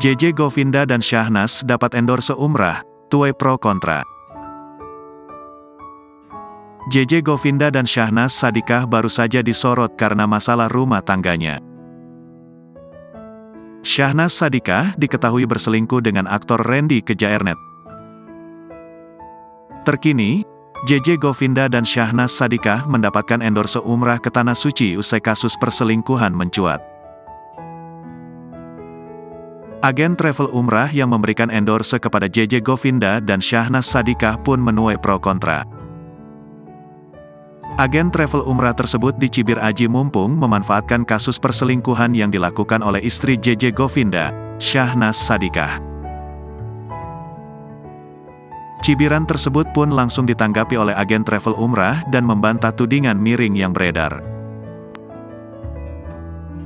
JJ Govinda dan Syahnas dapat endorse umrah, tuai pro kontra. JJ Govinda dan Syahnas Sadiqah baru saja disorot karena masalah rumah tangganya. Syahnas Sadiqah diketahui berselingkuh dengan aktor Randy Kejaernet. Terkini, JJ Govinda dan Syahnas Sadiqah mendapatkan endorse umrah ke Tanah Suci usai kasus perselingkuhan mencuat. Agen travel umrah yang memberikan endorse kepada JJ Govinda dan Syahnas Sadiqah pun menuai pro kontra. Agen travel umrah tersebut dicibir Aji Mumpung memanfaatkan kasus perselingkuhan yang dilakukan oleh istri JJ Govinda, Syahnas Sadiqah. Cibiran tersebut pun langsung ditanggapi oleh agen travel umrah dan membantah tudingan miring yang beredar.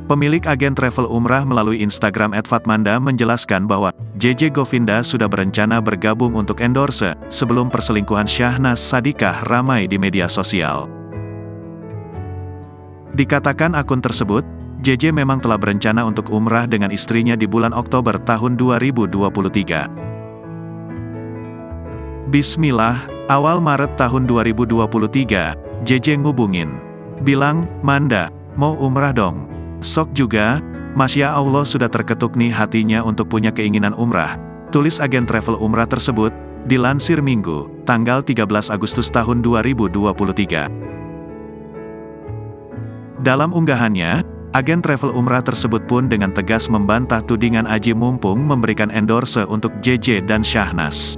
Pemilik agen travel umrah melalui Instagram @fatmanda menjelaskan bahwa JJ Govinda sudah berencana bergabung untuk endorse sebelum perselingkuhan Syahnas Sadiqah ramai di media sosial. Dikatakan akun tersebut, JJ memang telah berencana untuk umrah dengan istrinya di bulan Oktober tahun 2023. Bismillah, awal Maret tahun 2023, JJ ngubungin. Bilang, Manda, mau umrah dong. Sok juga, Masya Allah sudah terketuk nih hatinya untuk punya keinginan umrah. Tulis agen travel umrah tersebut, dilansir Minggu, tanggal 13 Agustus tahun 2023. Dalam unggahannya, agen travel umrah tersebut pun dengan tegas membantah tudingan Aji Mumpung memberikan endorse untuk JJ dan Syahnas.